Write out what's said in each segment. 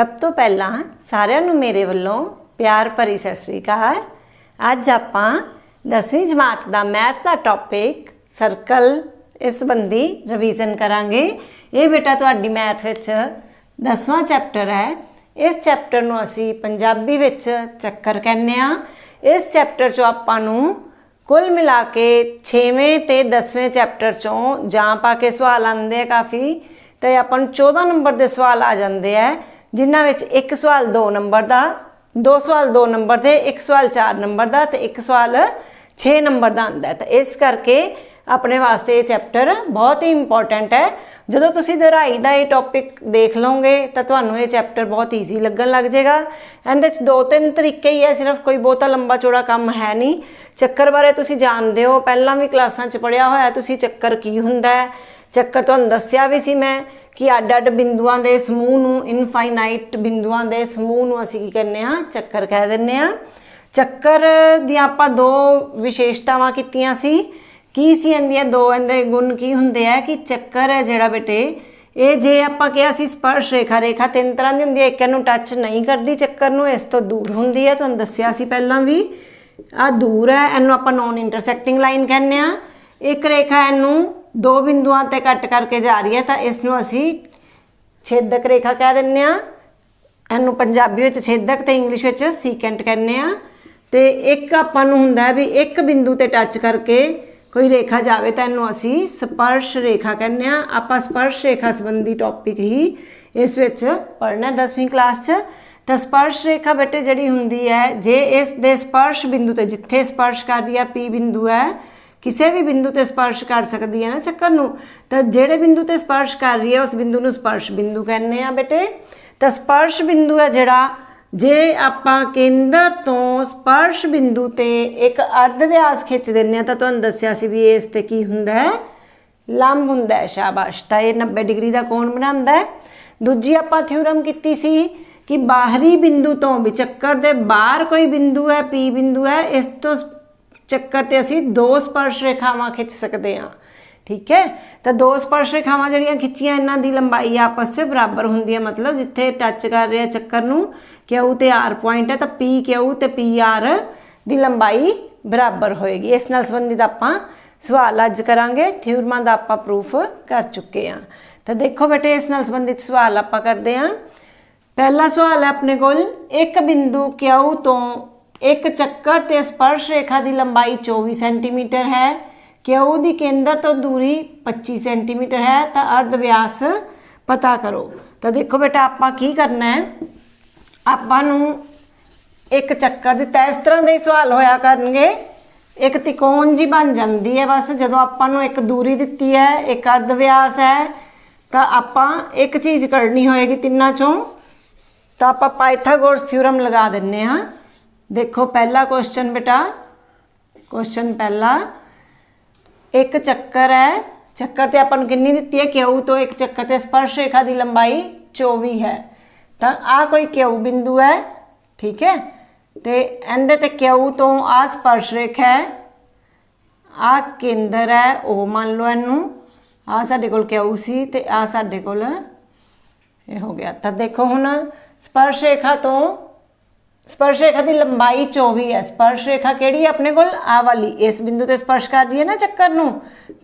सब तो पहला सारिਆਂ ਨੂੰ ਮੇਰੇ ਵੱਲੋਂ ਪਿਆਰ ਭਰੀ ਸਤਿ ਸ਼੍ਰੀ ਅਕਾਲ। ਅੱਜ ਆਪਾਂ 10ਵੀਂ ਜਮਾਤ ਦਾ ਮੈਥਸ ਦਾ ਟੌਪਿਕ ਸਰਕਲ ਇਸ ਸੰਬੰਧੀ ਰਿਵੀਜ਼ਨ ਕਰਾਂਗੇ। ਇਹ ਬੇਟਾ ਤੁਹਾਡੀ ਮੈਥ ਵਿੱਚ 10ਵਾਂ ਚੈਪਟਰ ਹੈ। ਇਸ ਚੈਪਟਰ ਨੂੰ ਅਸੀਂ ਪੰਜਾਬੀ ਵਿੱਚ ਚੱਕਰ ਕਹਿੰਦੇ ਆ। ਇਸ ਚੈਪਟਰ 'ਚੋਂ ਆਪਾਂ ਨੂੰ कुल मिला के 6वें ते 10वें चैप्टर चों जां पा के सवाल आते हैं काफ़ी, तो अपन 14 नंबर के सवाल आ जाते हैं जिन्हों में एक सवाल 2 नंबर का, 2 सवाल 2 नंबर के, एक सवाल 4 नंबर का, तो एक सवाल 6 नंबर का आता है। तो इस करके अपने वास्ते ये चैप्टर बहुत ही इंपॉर्टेंट है। जो तुसी दोहराई का ये टॉपिक देख लोगे तो तुहानू ये चैप्टर बहुत ईजी लगन लग जाएगा। इहदे 2-3 तरीके ही है, सिर्फ कोई बहुता लंबा चौड़ा काम है नहीं। चक्कर बारे तुसी जानते हो, पहला भी क्लासां च पढ़िया होया तुसी चक्कर की हुंदा है। चक्कर तुहानू दस्सिया भी सी मैं कि अड अड बिंदुआं दे समूह नूं, इनफाइनाइट बिंदुआं दे समूह नूं असीं की कहने आ, चक्कर कह दिंदे आ। चक्कर दी आपां 2 विशेषतावां कीतियां सी। की सी इहदियां 2 इहदे गुण की हुंदे आ कि चक्कर है जिहड़ा बेटे ये जे आपां कहा सी स्पर्श रेखा, रेखा 3 तरह की हुंदी है। एक इहनूं टच नहीं करती चक्कर नूं, इस तो दूर हुंदी है, तुहानूं दस्सिया सी पहलां भी। आ दूर है, इहनूं आपां नॉन इंटरसैक्टिंग लाइन कहने आ। एक रेखा इहनूं 2 बिंदुआं ते कट करके जा रही है तो इसनूं असीं छेदक रेखा कह दिंदे आ। इहनूं पंजाबी विच छेदक ते इंग्लिश विच सीकेंट कहने आ। ते एक आपां नूं हुंदा भी एक बिंदु ते टच करके कोई रेखा जाए तो इनू असी स्पर्श रेखा कहने आ। आपां स्पर्श रेखा संबंधी टॉपिक ही इस विच पढ़ना 10वीं क्लास च। तो स्पर्श रेखा बेटे जिहड़ी हुंदी है, जे इस दे स्पर्श बिंदु ते जिथे स्पर्श कर रही है P बिंदु है, किसी भी बिंदु ते स्पर्श कर सकती है ना चक्कर नूं, तो जिहड़े बिंदु ते स्पर्श कर रही है उस बिंदु नूं स्पर्श बिंदु कहने आ बेटे। तो स्पर्श बिंदु है जिहड़ा, जे आपां केंद्र तो स्पर्श बिंदु ते एक अर्ध व्यास खिंच दिंदे तो तुहानूं दस्सिया सी भी इस ते की हुंदा है, लंब हुंदा है। शाबाश, तो ये 90 डिग्री का कोण बनांदा है। दूजी आपां थ्योरम कीती सी कि बाहरी बिंदु तो भी चक्कर दे बाहर कोई बिंदु है P बिंदु है, इस तो चक्कर ते असीं 2 स्पर्श रेखावां खिंच सकते हैं। ठीक है, तो 2 स्पर्श रेखावां जिहड़ियां खिंचियां इन्हां दी लंबाई आपस च बराबर हुंदी है। मतलब जिथे टच कर रहे चक्कर नूं क्यू ते R पॉइंट है तो P क्यू ते P R दी लंबाई बराबर होएगी। इस नाल संबंधित आपां सवाल अज करांगे, थ्योरमां दा आपां प्रूफ कर चुके हैं। तो देखो बेटे इस नाल संबंधित सवाल आपां करदे हां। पहला सवाल है अपने कोल, एक बिंदु क्यू तो एक चक्कर ते स्पर्श रेखा की लंबाई 24 सेंटीमीटर है, क्यू की केंद्र तो दूरी 25 सेंटीमीटर है, तो अर्ध व्यास पता करो। तो देखो बेटा आपां की करना है, आपां नूं एक चक्कर दिता, इस तरह के सवाल होया करनगे। एक त्रिकोण जी बन जाती है बस जदों आपां नूं एक दूरी दिती है, एक अर्ध व्यास है, तो आपां एक चीज़ करनी होएगी तिन्नां चों। तो आपां पाइथागोरस थ्योरम लगा दिंने हाँ। देखो पहला क्वेश्चन बेटा, क्वेश्चन पहला, एक चक्कर है, चक्कर ते अपन कितनी दी है क्यू तो एक चक्कर ते स्पर्श रेखा की लंबाई 24 है। तो आ कोई क्यू बिंदु है, ठीक है, तो इहदे ते क्यू तो आ स्पर्श रेखा है, आ केंद्र है ओ मान लो इनू, आ साडे कोल क्यू सी ते आ साडे कोल ये हो गया। तो देखो हुण स्पर्श रेखा तो स्पर्श रेखा की लंबाई 24 है। स्पर्श रेखा केड़ी है अपने कोल, आ वाली, इस बिंदु ते स्पर्श कर रही है ना चक्कर नूं,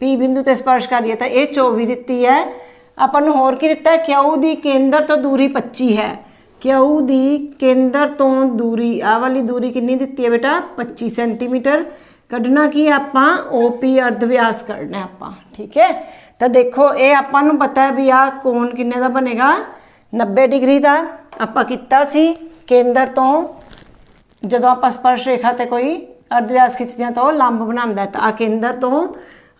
P बिंदु ते स्पर्श कर रही है, तो ये 24 दिती है। अपन नूं होर की दिता है, क्यू दी केंद्र तो दूरी 25 है, क्यू दी केंद्र तो दूरी, आ वाली दूरी कितनी दिती है बेटा 25 सेंटीमीटर। कढ़ना की आपां OP अर्ध व्यास करना है आपां, ठीक है। तो देखो ये आपां नूं पता है भी आ कोण किन्ने दा बनेगा 90 डिग्री का। आपां कीता सी केंद्र तो जदों आपां स्पर्श रेखा ते कोई अर्ध व्यास खिंचदे तो लंब बनांदा है, तो आ केंद्र तो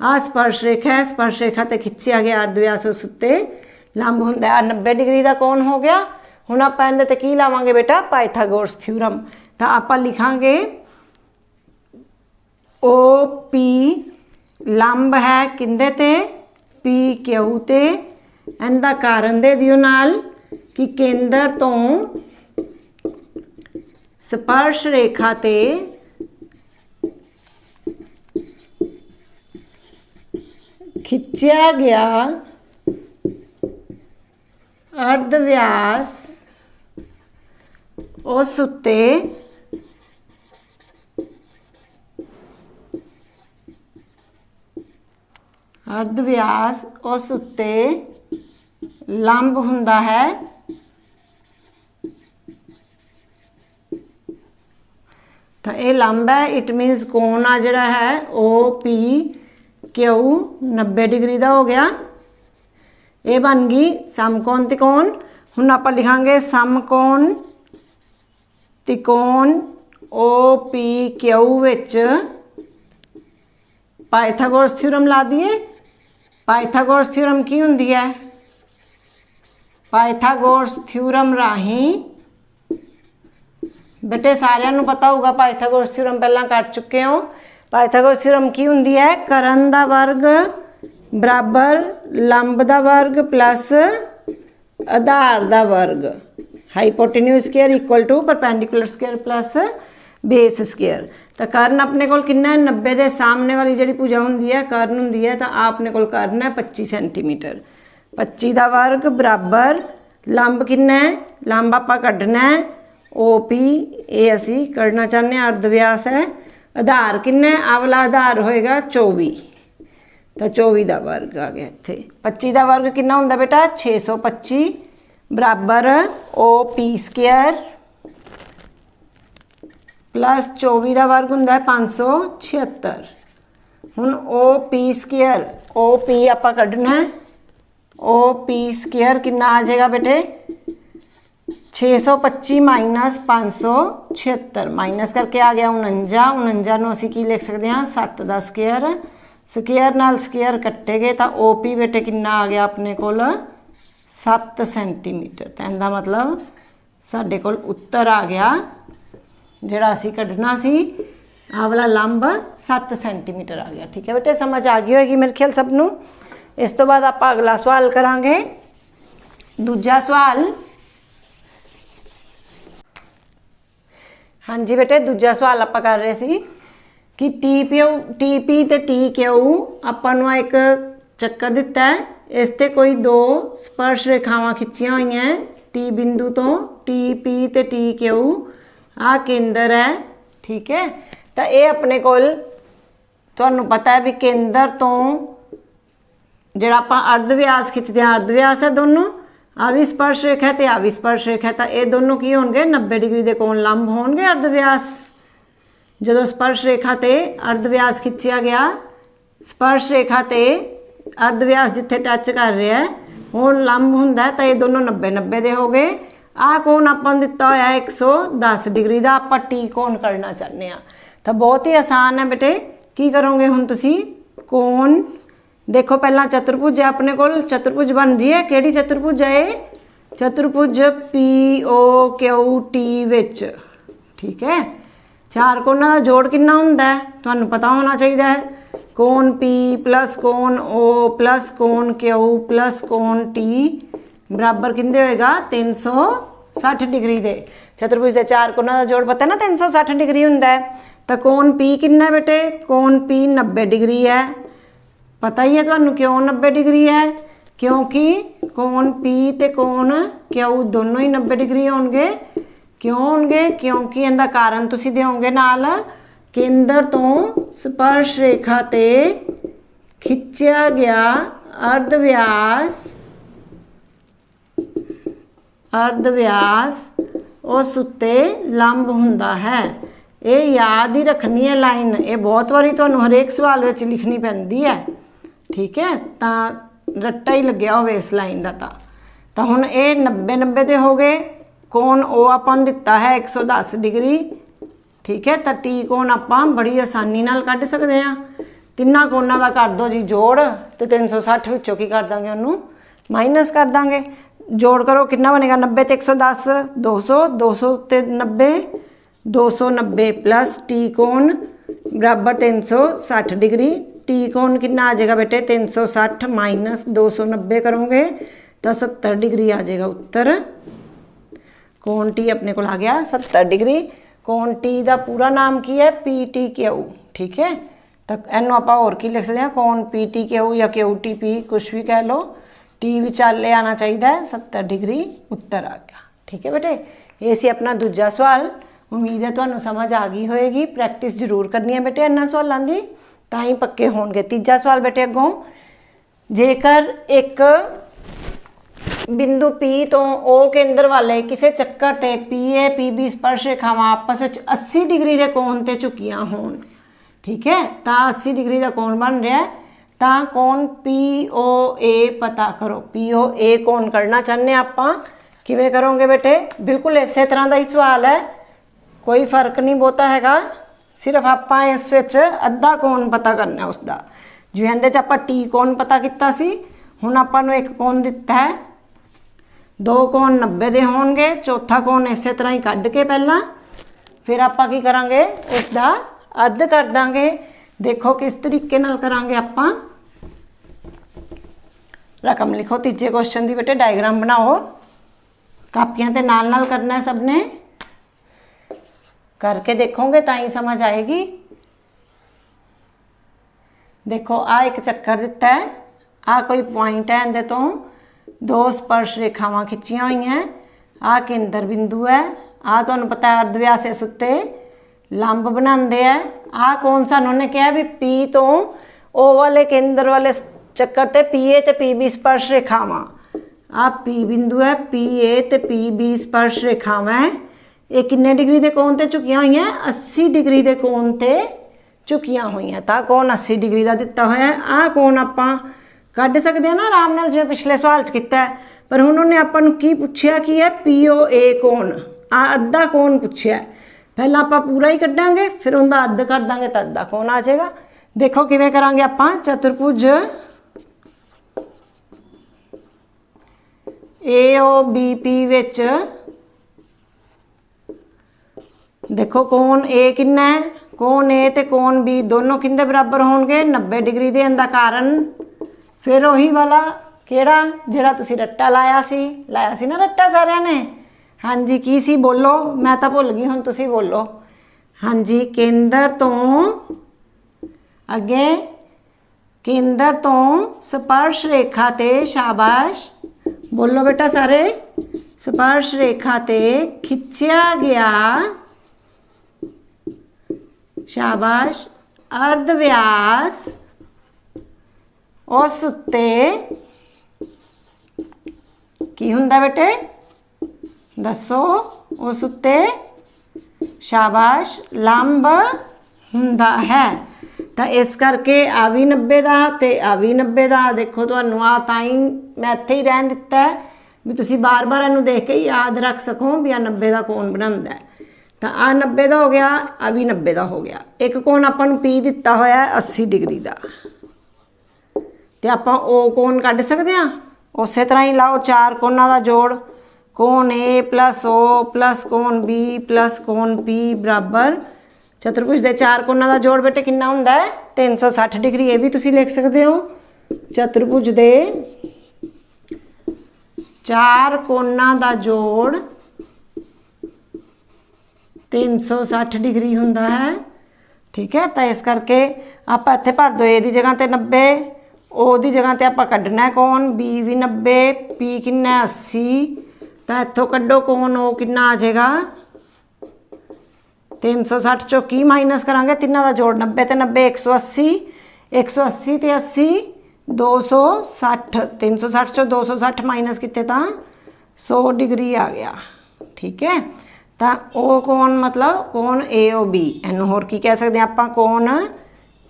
आ स्पर्श रेखा है, स्पर्श रेखा ते खिंचिया गया अर्ध व्यास उस उत्ते लंब हुंदा है। 90 डिग्री का कोण हो गया। हुण आपां इहदे ते की लावांगे बेटा, पाइथागोरस थ्योरम। तो आपां लिखांगे OP लंब है किंदे ते, P क्यू ते। इहदा कारण दे दिओ नाल कि केंद्र तो स्पर्श रेखा ते खिंचिया गया अर्ध व्यास उस उत्ते अर्ध व्यास उस उत्ते लंब हुंदा है तो ये लंब है। इट मीनस कोण आ जिहड़ा है ओ पी क्यू 90 डिग्री का हो गया। ये बन गई समकोण त्रिकोण। हुण आपां लिखांगे समकोण त्रिकोण ओ पी क्यू विच पाइथागोरस थ्योरम ला दिए। पाइथागोरस थ्योरम की हुंदी है? पाइथागोरस थ्योरम राही बेटे सारिਆਂ ਨੂੰ पता होगा पाइथागोरस थ्योरम पहला कर चुके हो। पाइथागोरस थ्योरम की हुंदी है? करण दा वर्ग बराबर लंब दा वर्ग प्लस आधार दा वर्ग hypotenuse square equal to perpendicular square plus base square. तो कर्ण अपने को कितना है? 90 के सामने वाली जी भुजा होंगी है कर्ण होंगी है तो अपने को कर्ण है 25 सेंटीमीटर। 25 का वर्ग बराबर लंब कितना है? लंब आप कढ़ना है ओ पी ये असी करना चाहते हैं अर्ध व्यास है। आधार कितना है? आवला आधार होएगा 24 तो 24 का वर्ग आ गया इत्थे। 25 का वर्ग कितना होंदा बेटा? 625 बराबर ओ पी स्क्वायर प्लस 24 का वर्ग होंदा है 576। हुण O P square O P आपां कढ़ना है ओ पी स्क्वायर कितना आ जाएगा बेटे? 625 माइनस 576 माइनस करके आ गया 49। 49 नूं असीं की लिख सकते हैं 7 का स्क्वायर। स्क्वायर नाल स्क्वायर कट्टे गए तो ओ पी बेटे कितना आ गया अपने कोल? 7 सेंटीमीटर। तो इहदा मतलब साडे कोल उत्तर आ गया जिहड़ा असीं कढ़ना सी आ वाला लंब 7 सेंटीमीटर आ गया। ठीक है बेटे समझ आ गई होगी मेरे ख्याल सब नूं। इस तो बाद आपां अगला सवाल करांगे। दूजा सवाल हाँ जी बेटे दूजा सवाल आप कर रहे सी कि टी पी ते टी क्यू आपां नूं एक चक्कर दिता है। इस ते कोई दो स्पर्श रेखावां खिंचियां हुई हैं टी बिंदु तो टी पी ते टी क्यू आ केंद्र है। ठीक है तो ये अपने कोल तुहानूं पता है भी केंद्र तो जिहड़ा आपां अर्ध व्यास खिंचदे हां अर्ध व्यास है दोनों आ भी स्पर्श रेखा है तो आ भी स्पर्श रेखा है। तो ये दोनों की होणगे 90 डिग्री के कोण लंब होणगे अर्ध व्यास। जो स्पर्श रेखा ते अर्ध व्यास खिंचिया गया स्पर्श रेखा ते अर्ध व्यास जिथे टच कर रहा है हुण लंब हुंदा तो ये दोनों 90-90 दे हो गए। आ कोण आपां दिता होया 110 डिग्री का आपां टी कोण करना चाहते हैं। तो बहुत ही आसान है बेटे की करोगे हुण तुसीं कोण देखो पहला चतुर्भुज है अपने को चतुर्भुज बन रही है। केड़ी चतुर्भुज है? चतुर्भुज पी ओ क्यू टी विच। ठीक है चार कोणों का जोड़ कितना हुंदा है तुहानूं पता होना चाहिए है। कोण पी प्लस कोण ओ प्लस कोण क्यू प्लस कोण टी बराबर किंदे होएगा? 360 डिग्री दे। चतुर्भुज के चार कोणों का जोड़ पता है ना 360 डिग्री हुंदा है। तो कोण पी कितना बेटे? कोण पी 90 डिग्री है। पता ही है तुहानूं क्यों 90 डिग्री है? क्योंकि कोण पी ते कोण क्यू दोनों ही 90 डिग्री होणगे। क्यों होणगे? क्योंकि इहदा कारण तुसीं दिओगे नाल केंद्र तो स्पर्श रेखा ते खिंचिया गया अर्ध व्यास उस उत्ते लंब हुंदा है। ये याद ही रखनी है लाइन। ये बहुत बारी तुहानूं हरेक सवाल विच लिखनी पैंदी है। ठीक है तो रट्टा ही लग्या होवे इस लाइन का। तो हुण ये 90-90 दे हो गए। कोण ओ आपां दिता है 110 डिग्री। ठीक है तो टी कोण आपां बड़ी आसानी नाल कढ सकते हैं। तिन्ना कोणों का कर दो जी जोड़ तो 360 विचों की कर देंगे उन्होंने माइनस कर देंगे। जोड़ करो कितना बनेगा? 90 ते 110 200 200 ते 90 290 प्लस टी कोण बराबर 360 डिग्री। टी कोण कितना आ जाएगा बेटे? 360 माइनस 290 करोगे तो 70 डिग्री आ जाएगा उत्तर। कोण टी अपने को आ गया 70 डिग्री। कोण टी का पूरा नाम की है? P T Q. ठीक है तो इनू आप होर की लिख सकते हैं? कोण पी टी क्यू या क्यू टी पी कुछ भी कह लो टी विचाले आना चाहिए 70 डिग्री उत्तर आ गया। ठीक है बेटे ये सी अपना दूजा सवाल। उम्मीद है तुहानू समझ आ गई होएगी। प्रैक्टिस जरूर करनी है बेटे इन्हां सवालों की, तां ही पक्के होणगे। तीजा सवाल बेटे अगों, जेकर एक बिंदु P तो O केंद्र वाले किसी चक्कर ते PA PB स्पर्श रेखावां आपस में 80 डिग्री के कोण ते झुकियां होण, ठीक है, तो 80 डिग्री का कोण बन रहा है, तो कोण POA पता करो। POA कोण करना चाहते आपां, किवें करोगे बेटे? बिल्कुल इस तरह का ही सवाल है, कोई फर्क नहीं बहुता हैगा, सिर्फ आपां इस विच अद्धा कोण पता करना उसका। जिवें इहदे च आपां T कोण पता कीता सी, हुण आपां नूं एक कोण दिता है, दो कोण 90 दे होणगे, चौथा कोण इस तरह ही कढ के पहला, फिर आपां की करांगे उसका अद्ध कर देंगे। देखो किस तरीके नाल करांगे आपां। रकम लिखो तीजे क्वेश्चन की बेटे, डायग्राम बनाओ, कापियां ते नाल नाल करना है सब ने, करके देखोगे तो ही समझ आएगी। देखो आ एक चक्कर दिता है, आ कोई पॉइंट है, इहदे तो दो स्पर्श रेखावां खिंचियां हुई हैं, आ केंद्र बिंदु है, आ तुहानूं पता है अर्धव्यास इस उत्ते लंब बनाते हैं। आ कौन सा उन्होंने कहा भी P तो O वाले केंद्र वाले चक्कर ते PA ते PB स्पर्श रेखावां, आ P बिंदु है, PA ते PB स्पर्श रेखावां है, ये किन्ने डिग्री के कोण ते झुकियां हुई हैं? 80 डिग्री के कोण ते झुकियां हुई हैं। तो कोण 80 डिग्री का दिता होया है, आ कोण आपां कढ सकते हैं ना आराम नाल, जिवें पिछले सवाल च कीता है। पर हुण उन्हें आपां नूं की पुछया की है? POA कोण, आ अद्धा कोण पुछया है। पहला आपां पूरा ही कढांगे, फिर उनका अद्ध कर देंगे तो अद्धा कोण आ जाएगा। देखो किवें करांगे आपां। चतुर्भुज AOBP विच देखो कोण A कितना है? कोण A ते कोण B दोनों किंदे बराबर होणगे? 90 डिग्री दे। इहदा कारण फिर वही वाला केड़ा जिहड़ा तुसीं रट्टा लाया सी ना रट्टा सारिਆਂ ने। हाँ जी, की सी बोलो, मैं तो भुल गई, हुण तुसीं बोलो। हाँ जी, केंद्र तो अगे केंद्र तो स्पर्श रेखा ते, शाबाश बोलो बेटा सारे, स्पर्श रेखा ते खिंचिया गया, शाबाश, अर्धव्यास उस उत्ते की हुंदा बेटे? दसो। उस उत्ते शाबाश लंब हुंदा है। तो इस करके आ भी 90 का ते आ भी 90 का। देखो तुहानूं आ तां ही मैं इत्थे ही रहन दिता है भी तुसीं बार बार इहनूं देख के याद रख सको भी आ 90 का कोण बनांदा है। तो आ 90 का हो गया, आ भी 90 का हो गया। एक कोण आपां नूं P दिता होया है 80 डिग्री का, तो आपां O कोण कढ सकते हैं। उस तरह ही लाओ चार कोणों का जोड़, कोण A प्लस O प्लस कोण B प्लस कोण P बराबर चतुर्भुज के चार कोणों का जोड़ बेटे कितना हुंदा है? 360 डिग्री। ये भी तुसीं लिख सकते हो। चतुर्भुज के चार कोणों का जोड़ 360 डिग्री हुंदा है, ठीक है। तो इस करके आप इत्थे भर दो, ए दी जगह ते 90, O दी जगह ते आपां कढना कोण B भी 90, P किन्ना 80, तो इत्थों कढो कोण O किन्ना आ जाएगा 360 चो की माइनस करांगे? तिन्हां दा जोड़ 90 ते 90 180, 180 ते 80 260, 360 चो 260 माइनस किते तां 100 डिग्री आ गया, ठीक है। तो O कोण मतलब कोण AOB, इनू होर की कह सकते हैं आपां? कोण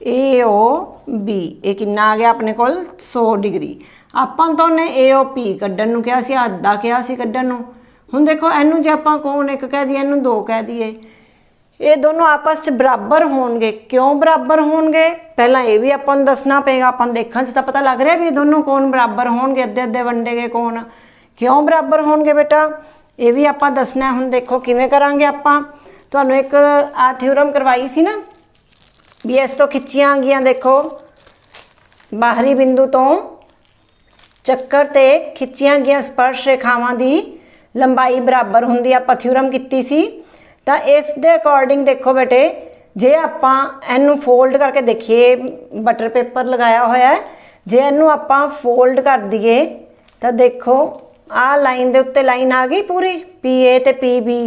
AOB। ये कितना आ गया अपने कोल? 100 डिग्री। आपां तो उन्हें AOP कड्ढण नूं कहा सी, अद्धा कहा सी कड्ढण नूं। हुण देखो इनू जे आपां कोण एक कह दिए, इनू दो कह दिए, ये दोनों आपस च बराबर होणगे। क्यों बराबर होणगे? पहला ये भी आपां नूं दसना पेगा। आपां देखण च तां पता लग रहा भी दोनों कोण बराबर होणगे, अद्धे अद्धे वंडे गए कोण। क्यों बराबर होणगे बेटा? ये भी आपां दसना है। हुण देखो किवें करांगे आपां। तुहानूं एक आ थ्योरम करवाई सी ना भी इस तो खिच्चियां गईयां, देखो बाहरी बिंदु तो चक्कर ते खिच्चियां गईयां स्पर्श रेखावां दी लंबाई बराबर हुंदी। आपां थ्योरम कीती सी। तो इस दे अकॉर्डिंग देखो बेटे, जे आपां इनू फोल्ड करके देखिए, बटर पेपर लगाया होया है, जे इनू आपां फोल्ड कर दिए तो देखो आ लाइन दे उत्ते लाइन आ गई पूरी पी ए ते पी बी,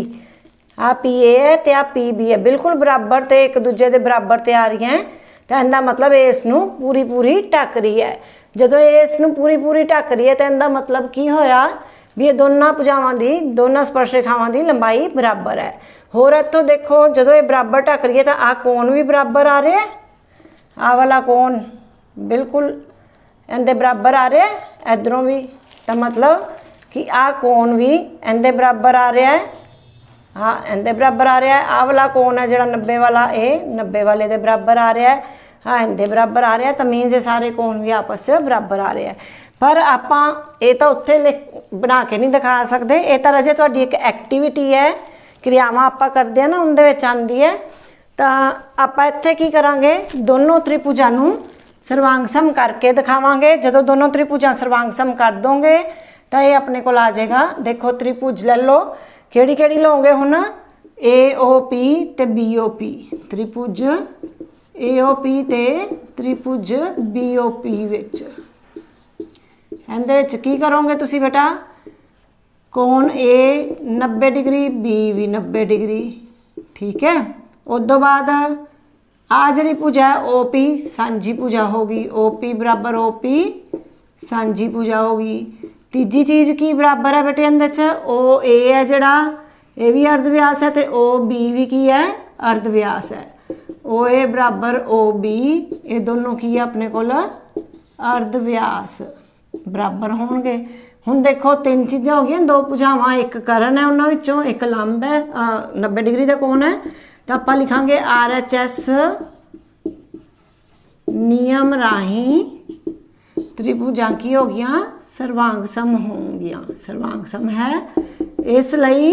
आ पी ए है ते आ पी बी है, बिल्कुल बराबर ते एक दूजे के बराबर ते आ रही हैं। तो इनका मतलब इस नूं पूरी पूरी ढक रही है। जदों इस नूं पूरी पूरी ढक रही है तो इनका मतलब की होया भी ये दोनों भुजावां दी, दोनों स्पर्श रेखावां दी लंबाई बराबर है। होर इत्थों देखो जदों ये बराबर ढक रही है तो आ कोण भी बराबर आ रहा है, आ वाला कोण बिल्कुल इनके बराबर आ रहा है, इधरों भी। तो मतलब कि आ कोण भी इनके बराबर आ रहा है, हाँ इनके बराबर आ रहा है। आ वाला कोण है जो 90 वाला, ये 90 वाले के बराबर आ रहा है, हाँ इनके बराबर आ रहा है। तो मीनस ये सारे कोण भी आपस में बराबर आ रहे हैं। पर आपां ये तो उत्थे लिख बना के नहीं दिखा सकते, ये तो रजे तुहाडी एक एक्टिविटी है, क्रियावां आपां करदे हैं ना उनदे विच आंदी है। तो आपां इत्थे की करांगे, दोनों त्रिभुजां नूं सर्वांग सम करके दिखावांगे। जदों दोनों त्रिभुजां सर्वांग सम कर दोगे तो ये अपने को आ जाएगा। देखो त्रिभुज ले लो, केड़ी केड़ी लोगे हुण, ए ओ पी ते बी ओ पी, त्रिभुज ए ओ पी ते त्रिभुज बी ओ पी विच इहदे विच की करोगे तुसी बेटा, कोण ए 90 डिग्री, बी भी 90 डिग्री, ठीक है। उस तो बाद आ जी भुजा है ओ पी सांझी भुजा होगी, ओ पी बराबर ओ पी सांझी भुजा होगी। तीजी चीज़ की बराबर है बेटे इहदे च, ओ ए है जड़ा ये भी अर्ध व्यास है, तो ओ बी भी की है अर्ध व्यास है। ओ ए बराबर ओ बी, ये दोनों की है अपने को अर्ध व्यास बराबर होंगे। हुण देखो तीन चीज़ां हो गई, दो भुजावां एक करण है उन्हां विचों, एक लंब है 90 डिग्री का कोण है। तो आप लिखांगे आर एच एस नियम राही त्रिभुजां की हो गया सर्वांग सम होंगियां, सर्वांग सम है। इसलिए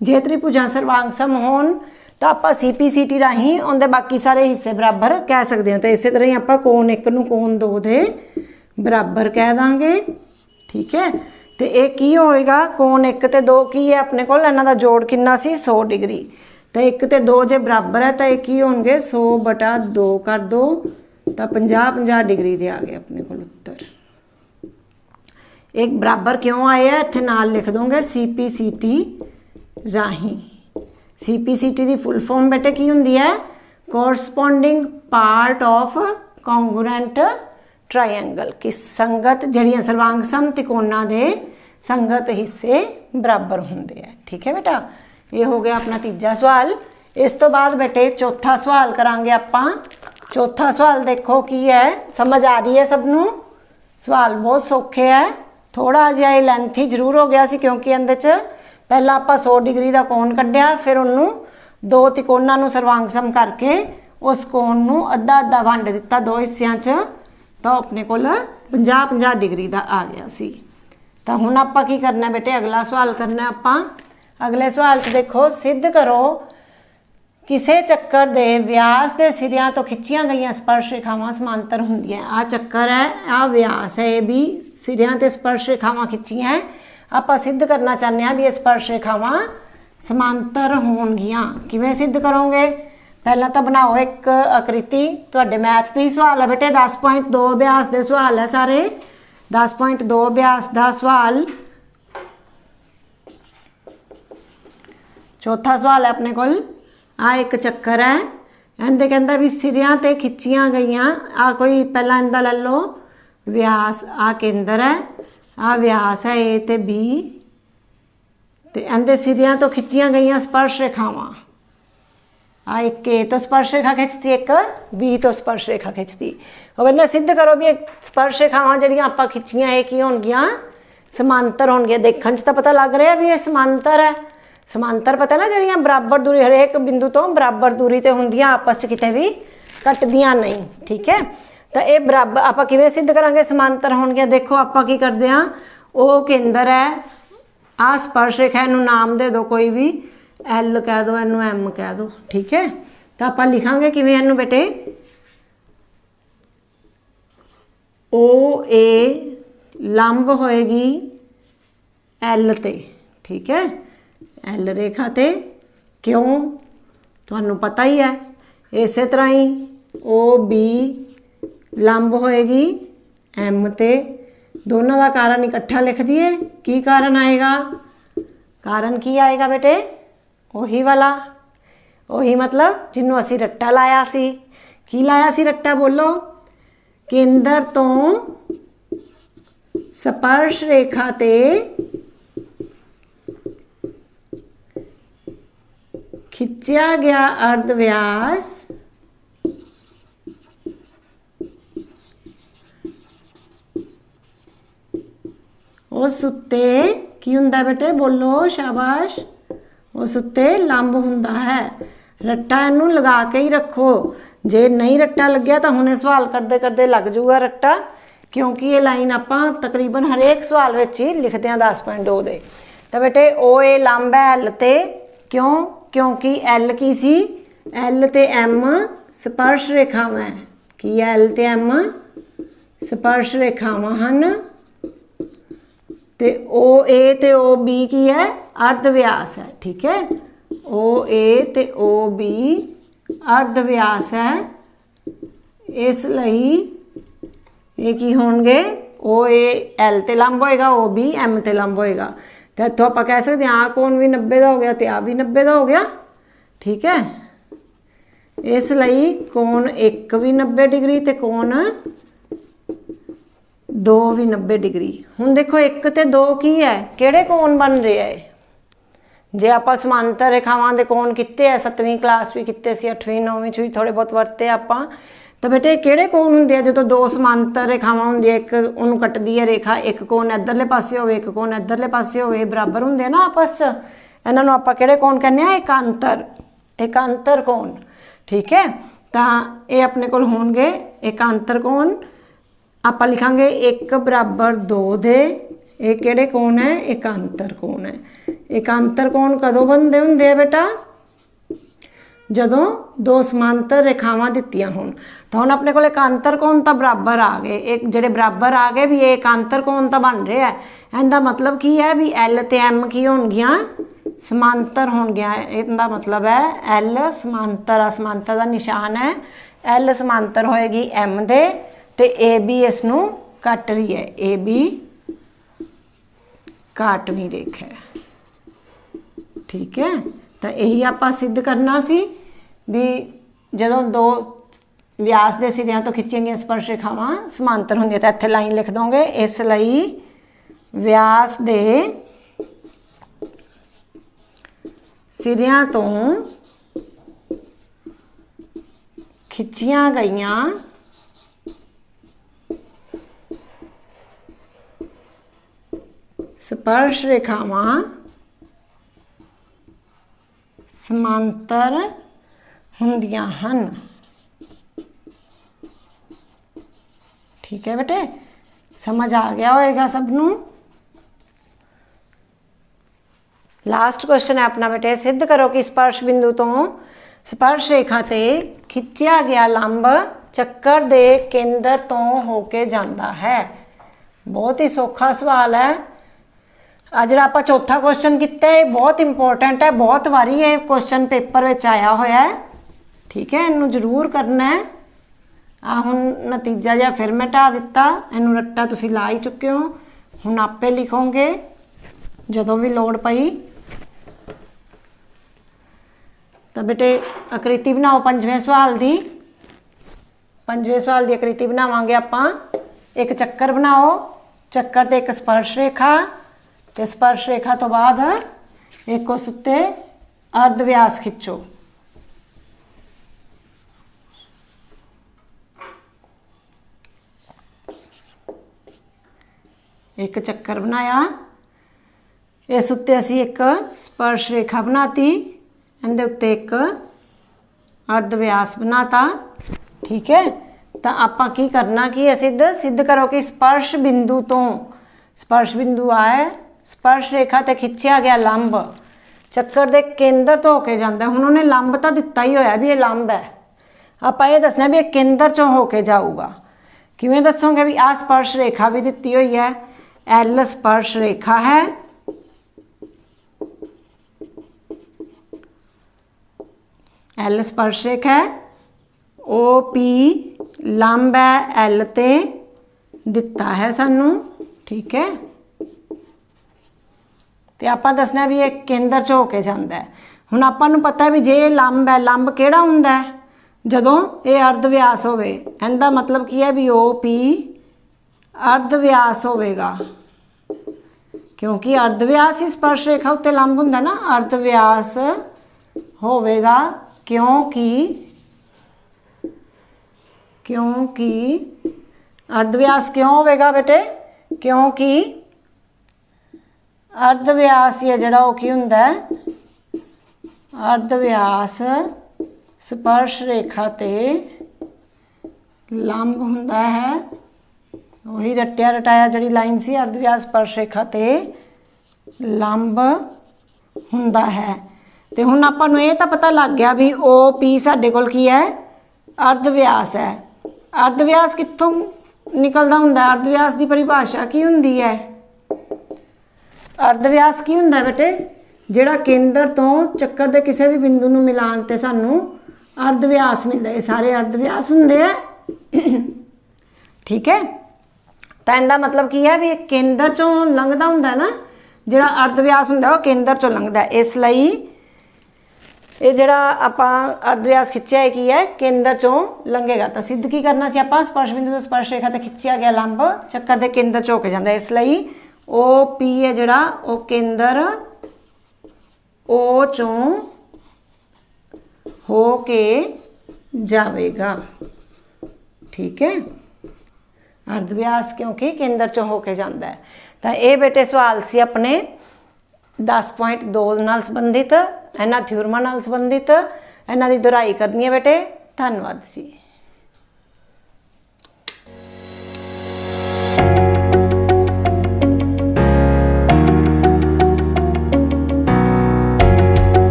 जे त्रिभुजां सर्वांग सम होण तो आप CPCT राही उनके बाकी सारे हिस्से बराबर कह सकते हैं। तो इस तरह ही आप कोण एक नूं कोण दो दे बराबर कह देंगे, ठीक है। तो ये की होएगा, कोण एक ते दो की है अपने को, इन्हां दा जोड़ कितना सी 100 डिग्री। तो एक ते दो जे बराबर है तो ये की होणगे 100/2 कर दो, तो 50-50 डिग्री दे आ गए अपने को उत्तर। एक बराबर क्यों आए है इत्थे नाल लिख दोगे CPCT राही। CPCT की फुल फॉर्म बेटे की हुंदी है, कोरसपोंडिंग पार्ट ऑफ कॉन्गरुएंट ट्रायंगल, कि संगत जड़ियाँ सर्वांग सम त्रिकोणां दे संगत हिस्से बराबर होंदे है, ठीक है बेटा। ये हो गया अपना तीजा सवाल। इस तो बाद बेटे चौथा सवाल करांगे आपां। चौथा सवाल देखो की है, समझ आ रही है सबनों, सवाल बहुत सौखे है, थोड़ा जिहा लेंथी जरूर हो गया सी क्योंकि इहदे च पहला आपां 100 डिग्री का कोण कढ़िया, फिर उन्होंने दो त्रिकोणां नूं सर्वांग सम करके उस कोण नूं अद्धा अद्धा वंड दिता दो हिस्सियां च, तो अपने को 50-50 डिग्री का आ गया सी। तो हुण आपां की करना बेटे, अगला सवाल करना आपां। अगले सवाल च देखो, सिद्ध करो किसे चक्कर दे व्यास के सिरियां तो खिंचियां गई स्पर्श रेखावां समांतर होंदियां। आ चक्कर है, आ व्यास है, ये भी सिरियां ते स्पर्श रेखावां खिंचियां है। आपां सिद्ध करना चाहते हैं भी ये स्पर्श रेखावां समांतर होणगियां। किवें सिद्ध करोगे, पहला तो बनाओ एक आकृति, तुहाडे मैथ के ही सवाल है बेटे, 10.2 अभ्यास के सवाल है सारे, 10.2 अभ्यास का सवाल। चौथा सवाल है अपने को, आ एक चक्कर है, इहदे कहंदा भी सिरियां ते खिंचियां गईयां, आ कोई पहला इहदा ले लो व्यास, आ केंद्र है, आ व्यास है ए ते बी, ते इहदे सिरियां तो खिंचियां गईयां स्पर्श रेखावां। आ एक ए तो स्पर्श रेखा खिंचती, एक बी तो स्पर्श रेखा खिंचती। वो कहना सिद्ध करो भी एक स्पर्श रेखावां जिहड़ियां आपां खिंचियां ये की होणगियां समांतर होणगियां। देखण च तां पता लग रहा भी ये समांतर है, समांतर पता ना जिहड़ियां बराबर दूरी हरेक बिंदु तो बराबर दूरी ते हुंदियां, आपस च किते भी कटदियां नहीं, ठीक है। तो ये बराबर आपां किवें सिद्ध करांगे समांतर होणगियां। देखो आपां की करदे हां, ओ केंद्र है, आ स्पर्श रेखा इहनूं नाम दे दो कोई भी, L कह दो, इनू M कह दो, ठीक है। तो आप लिखांगे किवें इनू बेटे, ओ ए लंब होएगी L ते, ठीक है, L रेखा ते, क्यों तुहानू पता ही है। इस तरह ही ओ बी लंब होएगी M ते, दोनों का कारण इकट्ठा लिख दिए, की कारण आएगा, कारण की आएगा बेटे, ਉਹੀ वाला, ਉਹੀ मतलब जिन्हों असी रट्टा लाया सी, की लाया सी रट्टा बोलो, केंद्र तो स्पर्श रेखा ते खिंचिया गया अर्ध व्यास उस उत्ते की हुंदा बेटे, बोलो शाबाश, उस उत्ते लंब हुंदा है। रट्टा इनू लगा के ही रखो, जे नहीं रट्टा लग्या तो हुणे सवाल करते करते लग जूगा रट्टा, क्योंकि ये लाइन आपां तकरीबन हरेक सवाल विच ही लिखते हैं 10.2 दे। तो बेटे ओ ए लंब है एल ते, क्यों, क्योंकि एल की सी, एल ते एम स्पर्श रेखावां है, कि एल ते एम स्पर्श रेखावां हन, ते ओ ए ते ओ बी की है, अर्ध व्यास है। ठीक है, ओ ए ते ओ बी अर्ध व्यास है, इसलिए ये की होणगे, ओ ए एल ते लंब होएगा, ओ बी एम ते लंब होएगा। तो इत्थों आपां कह सकते हैं आ कोण भी 90 का हो गया, तो आ भी 90 का हो गया। ठीक है, इसलिए कोण एक भी 90 डिग्री ते कोण 2 भी 90 डिग्री। हुण देखो एक ते 2 की है, किहड़े कोण बन रहे है, जे आपां समांतर रेखावां दे कोण किते है, 7वीं क्लास भी किते सी, 8वीं 9वीं च भी थोड़े बहुत वरते आपां। तो बेटे किहड़े कोण हुंदे आ जदों 2 समांतर रेखावां हुंदियां, एक उहनूं कटदी है रेखा, एक कोण इधरले पासे होवे, एक कोण इधरले पासे होवे, बराबर हुंदे ना आपस च, इन्हां नूं आपां किहड़े कोण कहने आ, एकांतर, एकांतर कोण। ठीक है, तां ये अपने कोल होणगे एकांतर कोण, आपां लिखांगे 1 बराबर 2 दे, ये किहड़े कोण है, एकांतर कोण है। एकांतर कोण कदों बनते हुंदे आ बेटा, जदों 2 समांतर रेखावां दित्तियां होण। तो हुण अपने कोल एकांतर कोण तां बराबर आ गए, एक जिहड़े बराबर आ गए भी ये एकांतर कोण तां बन रहा है। इहदा मतलब की है भी एल ते एम की होणगियां, समांतर होणगियां। इहदा मतलब है एल समांतर, समांतर का निशान है, एल समांतर होएगी एम दे, ते ए बी इस नूं कट रही है, ए बी काटवीं रेखा है। ठीक है, तो यही आपां सिद्ध करना सी भी जदों 2 व्यास दे सिरियां तो खिंचियां गईयां स्पर्श रेखावां समांतर होंदियां, तो इत्थे लाइन लिख दोगे, इसलिए व्यास दे सिरियां तो खिंचियां गईयां स्पर्श रेखावां समांतर हुंदियां हन। ठीक है बेटे, समझ आ गया होएगा सबनू। लास्ट क्वेश्चन है अपना बेटे, सिद्ध करो कि स्पर्श बिंदु तो स्पर्श रेखा ते खिंचिया गया लंब चक्कर दे केंद्र तो होके जाता है। बहुत ही सौखा सवाल है। आ जिहड़ा आपां चौथा क्वेश्चन किया है बहुत इंपोर्टेंट है, बहुत वारी ये क्वेश्चन पेपर में आया होया है। ठीक है, इनू जरूर करना है। आ हुण नतीजा जिहा फिर मैं ढा दिता, इनू रट्टा तुसी ला ही चुके हो, हुण आपे लिखोगे जदों भी लोड़ पई। तो बेटे आकृति बनाओ 5वें सवाल की। 5वें सवाल की आकृति बनावांगे आपां। एक चक्कर बनाओ, चक्कर ते एक स्पर्श रेखा, ते स्पर्श रेखा तो बाद एक उस उत्ते अर्ध व्यास खिंचो। एक चक्कर बनाया, इस उत्ते असी एक स्पर्श रेखा बनाती, इहदे उत्ते एक अर्ध व्यास बनाता। ठीक है, तो आपां की करना की है, सिद्ध करो कि स्पर्श बिंदु तो, स्पर्श बिंदु आए स्पर्श रेखा ते खिंचिया गया लंब चक्कर दे केंद्र तो होके जाता है। उन्होंने लंब तो दिता ही होया भी ये लंब है, आपां ये दसना भी एक केंद्र चों होके जाऊगा। किवें दसोगे भी आ स्पर्श रेखा भी दिती हुई है, एल स्पर्श रेखा है, एल स्पर्श रेखा है, ओ पी लंब है एल ते दिता है सानू, ठीक है। तो आपां दसना भी ये केंद्र च होके जांदा है। हुण आपां नूं पता है भी जे लंब है, लंब किहड़ा हुंदा है जदों ये अर्ध व्यास होवे। इहदा मतलब की है भी OP अर्ध व्यास होवेगा, क्योंकि अर्ध व्यास ही स्पर्श रेखा उत्ते लंब हुंदा ना। अर्ध व्यास होवेगा क्योंकि अर्ध व्यास क्यों होवेगा बेटे, क्योंकि अर्ध व्यास ही जिहड़ा वो की हुंदा है, अर्ध व्यास स्पर्श रेखा ते लंब हुंदा है। वही रट्टिया रटाया जिहड़ी लाइन सी, अर्ध व्यास स्पर्श रेखा ते लंब हुंदा है। ते हुण आपां नूं इह तां पता लग गया भी OP साडे कोल की है, अर्ध व्यास है। अर्ध व्यास कित्थों निकलदा हुंदा है, अर्ध व्यास की परिभाषा की हुंदी है। अर्ध व्यास की हुंदा बेटे, जिहड़ा केंद्र तो चक्कर के किसी भी बिंदु नूं मिलान ते सानू अर्ध व्यास मिलदा। ये सारे अर्ध व्यास हुंदे आ, ठीक है। तो इहदा मतलब की है भी केंद्र चों लंघदा हुंदा ना, जिहड़ा अर्ध व्यास हुंदा वो केंद्र चों लंघदा। इसलिए ये जिहड़ा आपां अर्ध व्यास खिच्चिया की है, केंद्र चों लंघेगा। तो सिद्ध की करना सी आपां, स्पर्श बिंदु तो स्पर्श रेखा ते खिच्चिया गया लंब चक्कर के केंद्र च होके जांदा। इसलिए OP है जिहड़ा वो केंद्र O चों हो के जावेगा, ठीक है। अर्ध व्यास क्योंकि केंद्र चों हो के जाता है। तो ये बेटे सवाल सी अपने 10.2 नाल संबंधित, इन्हां थ्योरमां नाल संबंधित। इन्हां दी दोहराई करनी है बेटे। धन्यवाद जी।